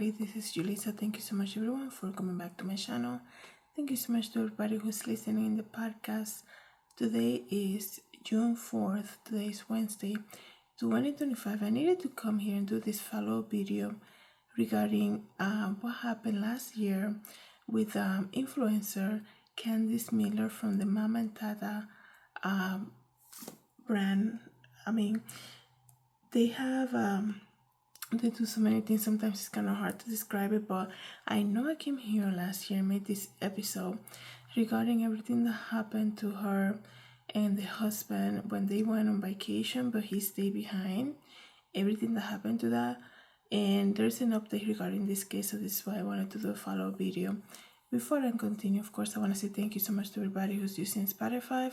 everybody, this is Julissa. Thank you so much everyone for coming back to my channel. Thank you so much to everybody who's listening in the podcast. Today is June 4th, today is Wednesday, 2025. I needed to come here and do this follow-up video regarding what happened last year with influencer Candice Miller from the Mama and Tata brand. They have they do so many things. Sometimes it's kind of hard to describe it, but I know I came here last year and made this episode regarding everything that happened to her and the husband when they went on vacation, but he stayed behind. Everything that happened to that, and there's an update regarding this case, so this is why I wanted to do a follow-up video. Before I continue, of course, I want to say thank you so much to everybody who's using Spotify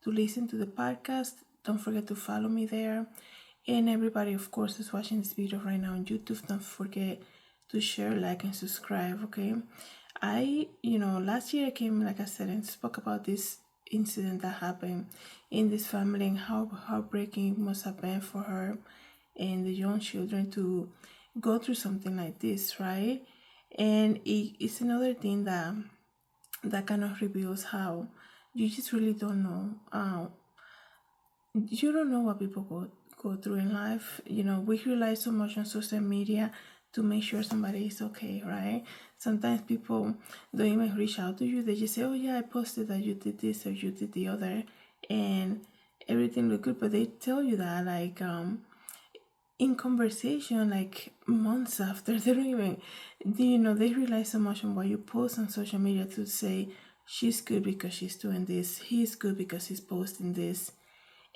to listen to the podcast. Don't forget to follow me there. And everybody, of course, who's watching this video right now on YouTube, don't forget to share, like, and subscribe, okay? Last year I came, like I said, and spoke about this incident that happened in this family and how heartbreaking it must have been for her and the young children to go through something like this, right? And it's another thing that kind of reveals how you just really don't know. You don't know what people go through in life. We rely so much on social media to make sure somebody is okay, right? Sometimes people don't even reach out to you. They just say, oh yeah, I posted that you did this or you did the other, and everything look good, but they tell you that like in conversation, like months after. They don't even, they rely so much on what you post on social media to say she's good because she's doing this, he's good because he's posting this.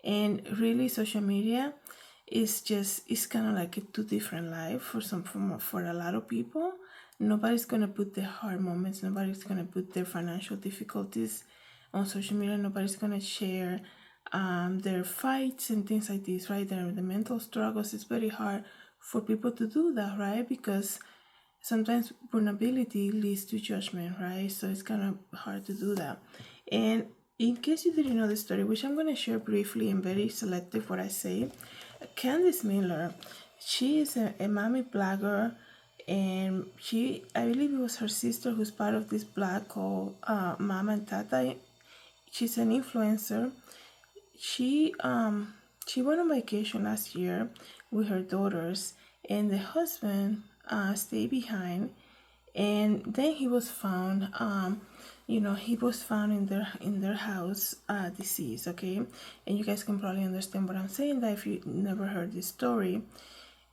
And really, social media is kind of like a two different life for a lot of people. Nobody's gonna put their hard moments. Nobody's gonna put their financial difficulties on social media. Nobody's gonna share their fights and things like this, right? The mental struggles. It's very hard for people to do that, right? Because sometimes vulnerability leads to judgment, right? So it's kind of hard to do that. And in case you didn't know the story, which I'm going to share briefly and very selective what I say, Candice Miller, she is a mommy blogger, and I believe it was her sister who's part of this blog called Mama and Tata. She's an influencer. She went on vacation last year with her daughters, and the husband stayed behind, and then he was found he was found in their house deceased, okay? And you guys can probably understand what I'm saying, that if you never heard this story.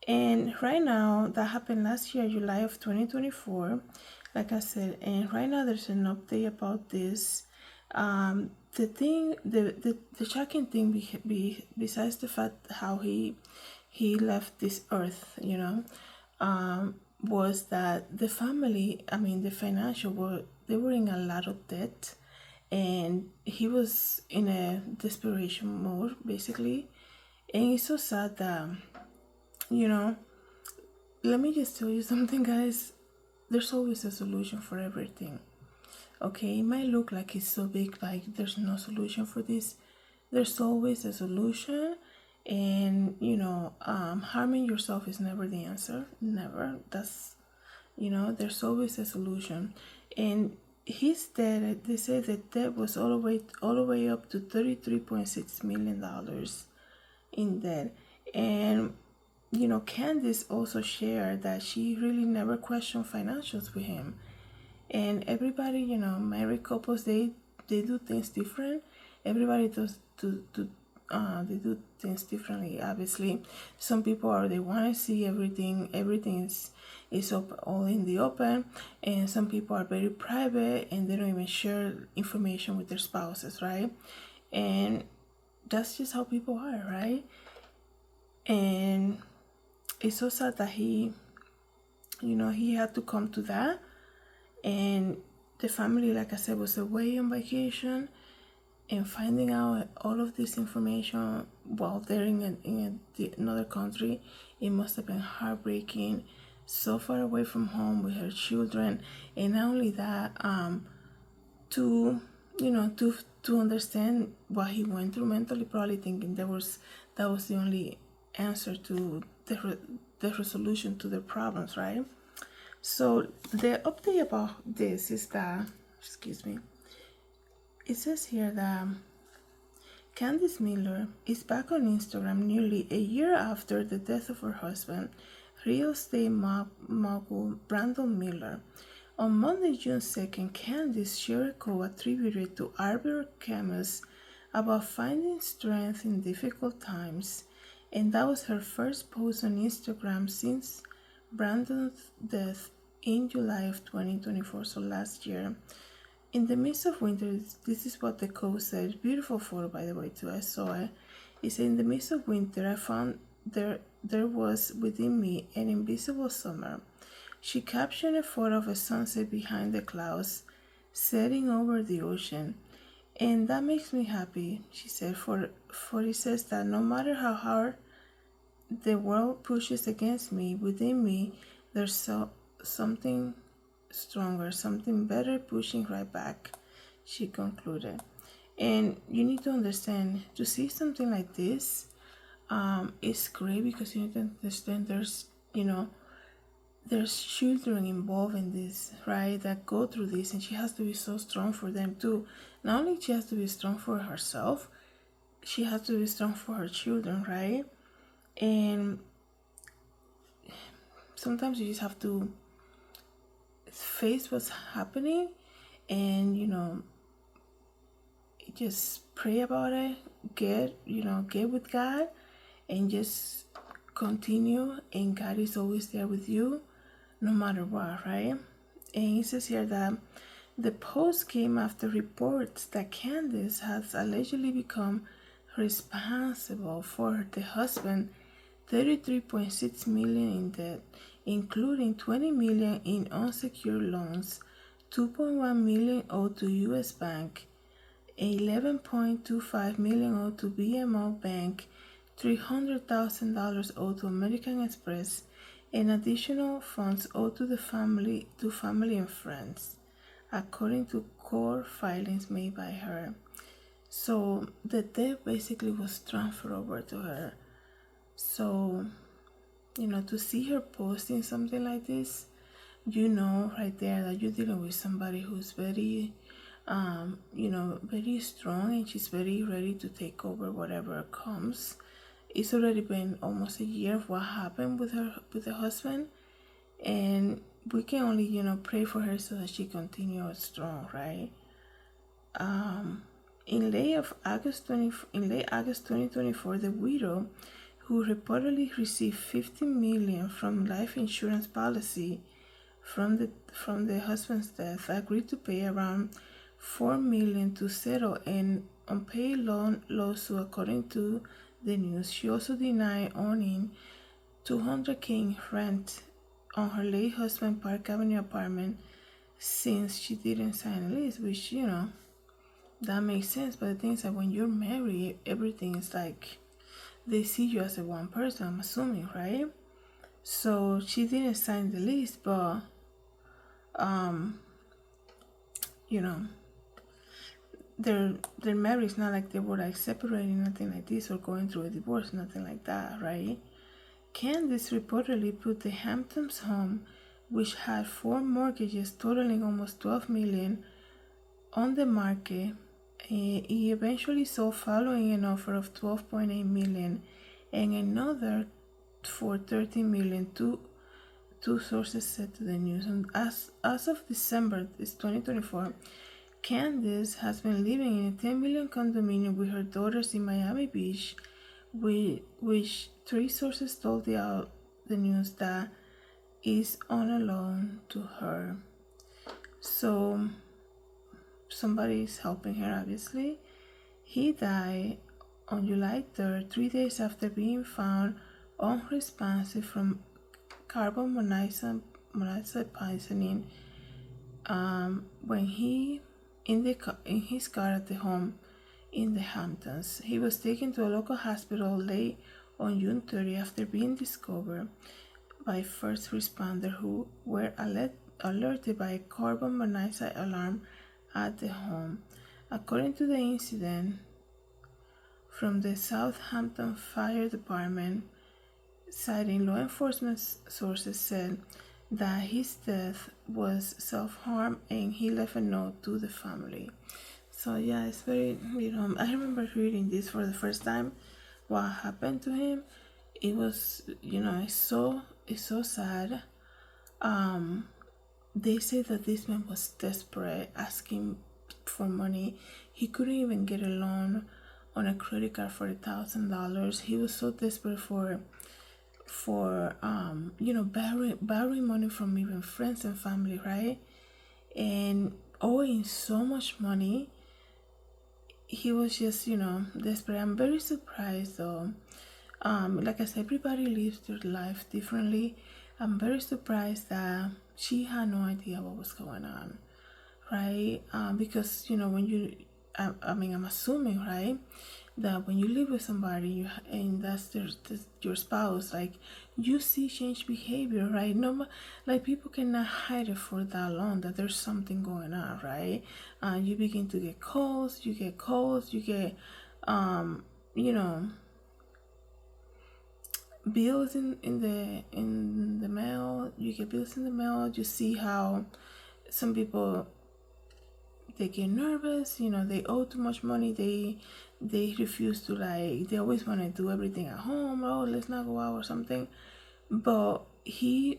And right now, that happened last year, July of 2024, like I said, and right now there's an update about this. The shocking thing besides the fact how he left this earth, was that the family, the financial, they were in a lot of debt, and he was in a desperation mode, basically. And it's so sad that, let me just tell you something, guys. There's always a solution for everything, okay? It might look like it's so big, like there's no solution for this. There's always a solution. And harming yourself is never the answer. Never. That's, there's always a solution. And his debt, they say that debt was all the way up to $33.6 million in debt. And Candice also shared that she really never questioned financials with him. And everybody, married couples, they do things different. Everybody does they do things differently, obviously. Some people they want to see everything is up all in the open, and some people are very private and they don't even share information with their spouses, right? And that's just how people are, right? And it's so sad that he had to come to that. And the family, like I said, was away on vacation, and finding out all of this information while they're in another country, it must have been heartbreaking. So far away from home with her children, and not only that, to understand what he went through mentally, probably thinking that was the only answer to the resolution to their problems, right? So the update about this is that, excuse me, it says here that Candice Miller is back on Instagram nearly a year after the death of her husband, real estate mogul Brandon Miller. On Monday, June 2nd, Candice shared a quote attributed to Arbor Camus about finding strength in difficult times, and that was her first post on Instagram since Brandon's death in July of 2024, so last year. In the midst of winter, this is what the quote said. Beautiful photo, by the way, too. I saw it. It said, "In the midst of winter, I found there was within me an invisible summer." She captioned a photo of a sunset behind the clouds, setting over the ocean. "And that makes me happy," she said, for it says that no matter how hard the world pushes against me, within me, there's something stronger, something better pushing right back," she concluded. And you need to understand, to see something like this, it's great because you need to understand there's children involved in this, right, that go through this, and she has to be so strong for them too. Not only she has to be strong for herself, she has to be strong for her children, right? And sometimes you just have to face what's happening and just pray about it, get with God, and just continue, and God is always there with you no matter what, right? And it says here that the post came after reports that Candice has allegedly become responsible for the husband $33.6 million in debt, including $20 million in unsecured loans, $2.1 million owed to U.S. Bank, $11.25 million owed to BMO Bank, $300,000 owed to American Express, and additional funds owed to family and friends, according to court filings made by her. So the debt basically was transferred over to her. So, to see her posting something like this, right there that you're dealing with somebody who's very, very strong, and she's very ready to take over whatever comes. It's already been almost a year of what happened with the husband, and we can only, pray for her so that she continues strong, right? In late August 2024, the widow, who reportedly received $50 million from life insurance policy from the husband's death, agreed to pay around $4 million to settle an unpaid lawsuit, according to the news. She also denied owning $200,000 in rent on her late husband's Park Avenue apartment since she didn't sign a lease, which, that makes sense. But the thing is that when you're married, everything is like they see you as a one person, I'm assuming, right? So she didn't sign the lease, but their marriage is not like they were like separating, nothing like this, or going through a divorce, nothing like that, right? Candice reportedly put the Hamptons home, which had 4 mortgages totaling almost $12 million, on the market. He eventually sold following an offer of $12.8 million and another for $13 million. Two sources said to the news. And as of December 2024, Candice has been living in a $10 million condominium with her daughters in Miami Beach, which 3 sources told the news that is on a loan to her. So somebody is helping her, obviously. He died on July 3rd, 3 days after being found unresponsive from carbon monoxide poisoning when he in his car at the home in the Hamptons. He was taken to a local hospital late on June 30 after being discovered by first responders who were alerted by a carbon monoxide alarm at the home. According to the incident from the Southampton Fire Department, citing law enforcement sources, said that his death was self-harm and he left a note to the family. So yeah, it's very, I remember reading this for the first time, what happened to him. It was, it's so sad. They say that this man was desperate, asking for money. He couldn't even get a loan on a credit card for $1,000. He was so desperate for borrowing money from even friends and family, right? And owing so much money, he was just desperate. I'm very surprised though. Like I said, everybody lives their life differently. I'm very surprised that she had no idea what was going on, right? Because when I'm assuming, right, that when you live with somebody and that's your spouse, like, you see change behavior, right? No, like, people cannot hide it for that long that there's something going on, right? You begin to get calls, you get you know bills in the mail. You get bills in the mail. You see how some people, they get nervous, they owe too much money, they refuse to, like, they always want to do everything at home. Oh, let's not go out or something. But he,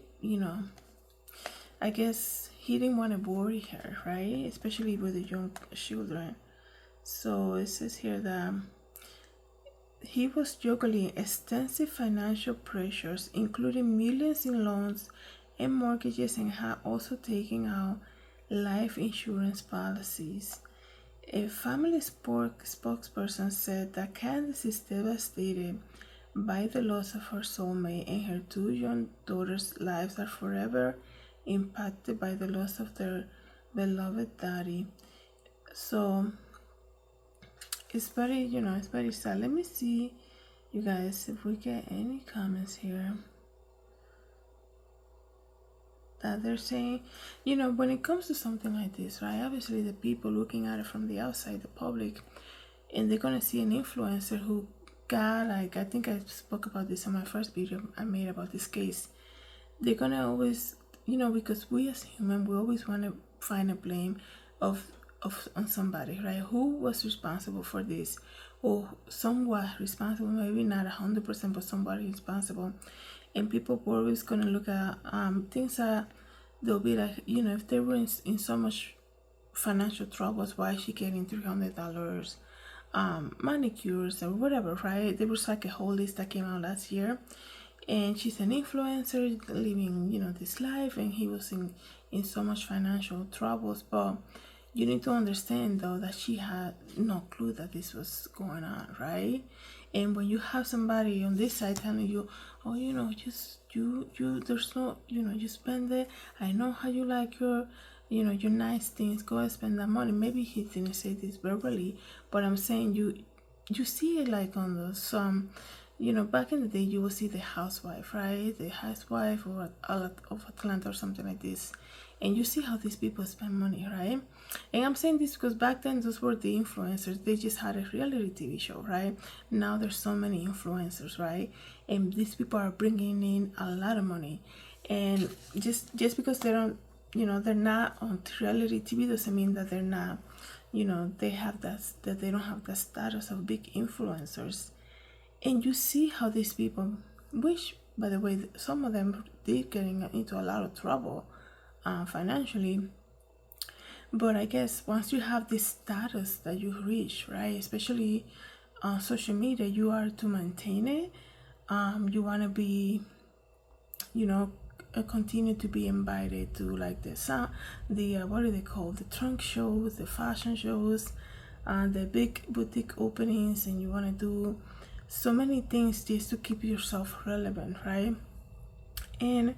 I guess he didn't want to worry her, right? Especially with the young children. So it says here that he was juggling extensive financial pressures, including millions in loans and mortgages, and had also taken out life insurance policies. A family spokesperson said that Candice is devastated by the loss of her soulmate, and her two young daughters' lives are forever impacted by the loss of their beloved daddy. So it's very sad. Let me see, you guys, if we get any comments here that they're saying, when it comes to something like this, right? Obviously, the people looking at it from the outside, the public, and they're gonna see an influencer who got, like, I think I spoke about this in my first video I made about this case. They're gonna always, because we as human, we always want to find a blame of on somebody, right? Who was responsible for this, or somewhat responsible, maybe not 100%, but somebody responsible. And people were always gonna look at things that they'll be like, if they were in so much financial troubles, why is she getting $300 manicures or whatever, right? There was like a whole list that came out last year, and she's an influencer living this life, and he was in so much financial troubles. But you need to understand though that she had no clue that this was going on, right? And when you have somebody on this side telling you, oh, just you there's no, you spend it, I know how you like your nice things, go and spend that money. Maybe he didn't say this verbally, but I'm saying you see it, like, on the some, back in the day, you will see the housewife, right? The housewife of Atlanta or something like this, and you see how these people spend money, right? And I'm saying this because back then those were the influencers. They just had a reality TV show, right? Now there's so many influencers, right? And these people are bringing in a lot of money, and just because they don't, they're not on reality TV doesn't mean that they're not, they have that they don't have the status of big influencers. And you see how these people, which, by the way, some of them did get into a lot of trouble financially. But I guess once you have this status that you reach, right, especially on social media, you are to maintain it. You want to be, continue to be invited to, like, the what do they call, the trunk shows, the fashion shows, the big boutique openings, and you want to do so many things just to keep yourself relevant, right? And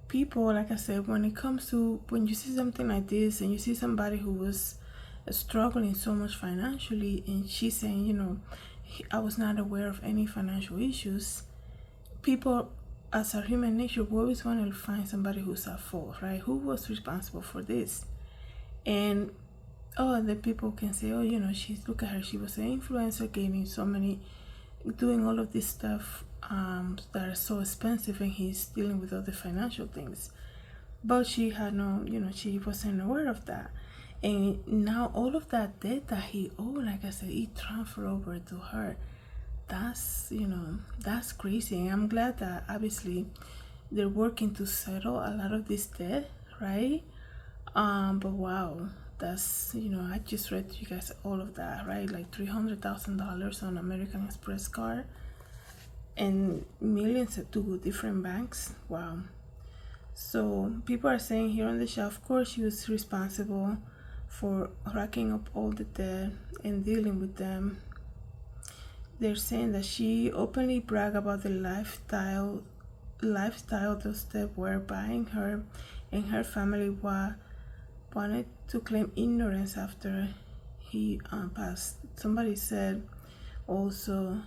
people, like I said, when you see something like this and you see somebody who was struggling so much financially, and she's saying, I was not aware of any financial issues, people, as our human nature, we always want to find somebody who's at fault, right? Who was responsible for this? And the people can say, look at her, she was an influencer, giving so many, doing all of this stuff that are so expensive, and he's dealing with all the financial things. but she had no, she wasn't aware of that. And now all of that debt that he owed, like I said, it transferred over to her. That's crazy. And I'm glad that obviously they're working to settle a lot of this debt, right? But wow, that's, I just read to you guys all of that, right? Like $300,000 on American Express card and millions to different banks. Wow. So people are saying here on the show, of course, she was responsible for racking up all the debt and dealing with them. They're saying that she openly bragged about the lifestyle those debt were buying her, and her family wanted to claim ignorance after he passed. Somebody said also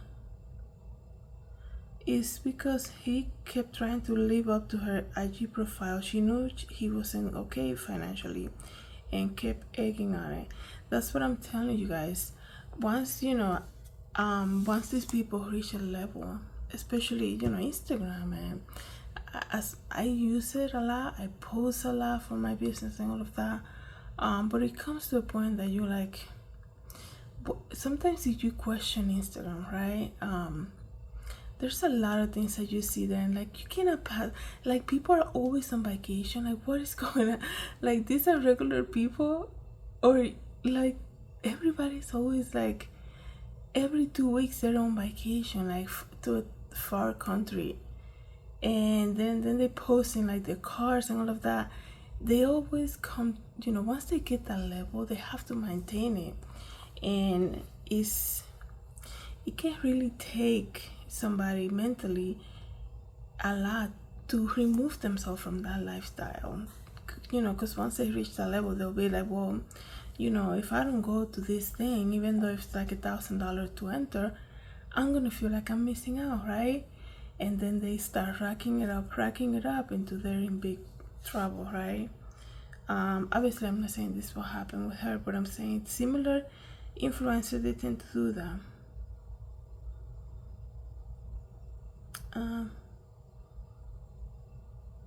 it's because he kept trying to live up to her IG profile. She knew he wasn't okay financially and kept egging on it. That's what I'm telling you guys. Once once these people reach a level, especially Instagram, and as I use it a lot, I post a lot for my business and all of that. But it comes to a point that you like. Sometimes you question Instagram, right? There's a lot of things that you see there, and like you cannot pass. Like people are always on vacation. Like what is going on? Like these are regular people, or like everybody's always like every 2 weeks they're on vacation, like to a far country, and then they posting like their cars and all of that. They always come. Once they get that level, they have to maintain it, and it can really take somebody mentally a lot to remove themselves from that lifestyle, because once they reach that level, they'll be like, well, if I don't go to this thing, even though it's like $1,000 to enter, I'm gonna feel like I'm missing out, right? And then they start racking it up into they're in big trouble, right? Obviously I'm not saying this will happen with her, but I'm saying similar influencers, they tend to do that.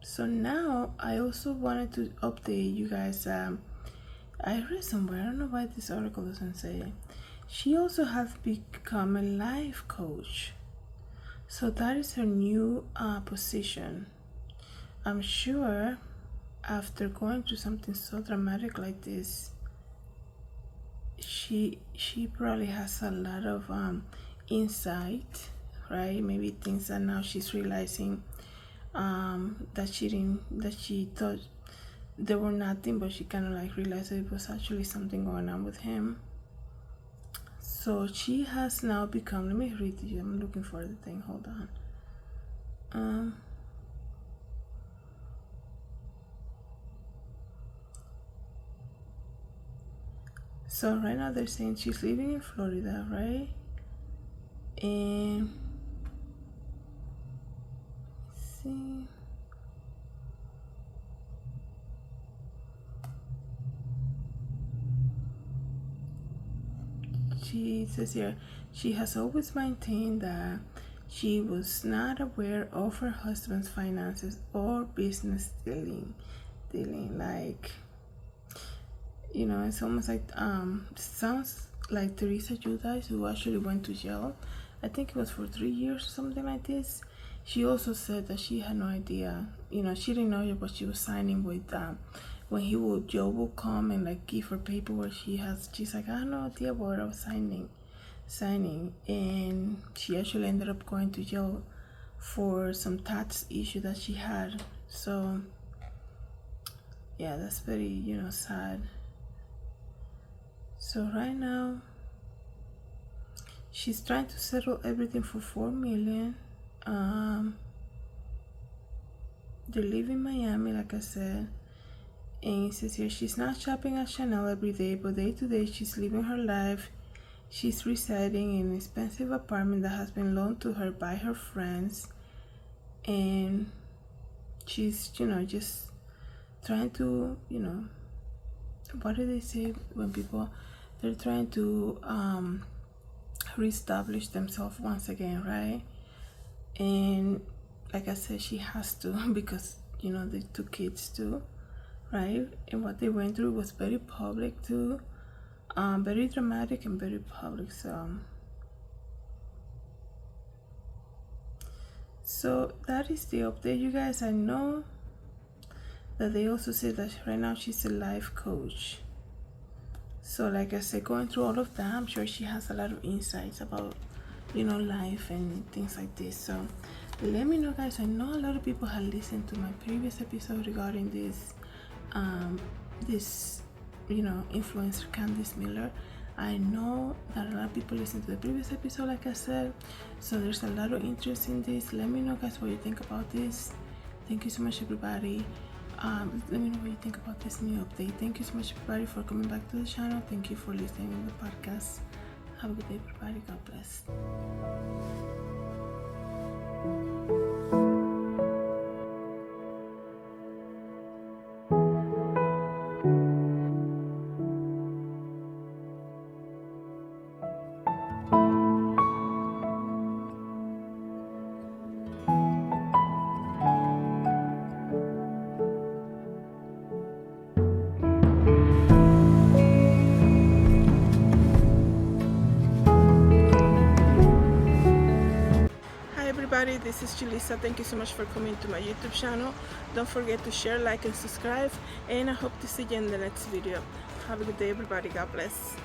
So now I also wanted to update you guys. I read somewhere, I don't know why this article doesn't say it. She also has become a life coach. So that is her new position. I'm sure after going through something so dramatic like this, she probably has a lot of insight, right? Maybe things that now she's realizing that she thought they were nothing, but she kind of like realized that it was actually something going on with him. So she has now become, let me read to you, I'm looking for the thing, hold on. So right now they're saying she's living in Florida, right? And let's see. She says here, she has always maintained that she was not aware of her husband's finances or business dealing. Like, it's almost like sounds like Teresa Judice, who actually went to jail. I think it was for 3 years or something like this. She also said that she had no idea. She didn't know what she was signing with. When Joe will come and like give her paperwork, she's like, I had no idea what I was signing, and she actually ended up going to jail for some tax issue that she had. So yeah, that's very sad. So right now she's trying to settle everything for $4 million. They live in Miami, like I said. And it says here, she's not shopping at Chanel every day, but day to day she's living her life. She's residing in an expensive apartment that has been loaned to her by her friends. And she's, just trying to, what do they say when people, they're trying to reestablish themselves once again, right? And like I said, she has to because the two kids too, right? And what they went through was very public too, very dramatic and very public. So that is the update, you guys. I know that they also said that right now she's a life coach. So like I said, going through all of that, I'm sure she has a lot of insights about life and things like this. So let me know, guys. I know a lot of people have listened to my previous episode regarding this influencer Candice Miller. I know that a lot of people listen to the previous episode, like I said, so there's a lot of interest in this. Let me know, guys, what you think about this. Thank you so much, everybody. Let me know what you think about this new update. Thank you so much, everybody, for coming back to the channel. Thank you for listening to the podcast. Have a good day, everybody. God bless. This is Julissa. Thank you so much for coming to my YouTube channel. Don't forget to share, like, and subscribe, and I hope to see you in the next video. Have a good day, everybody. God bless.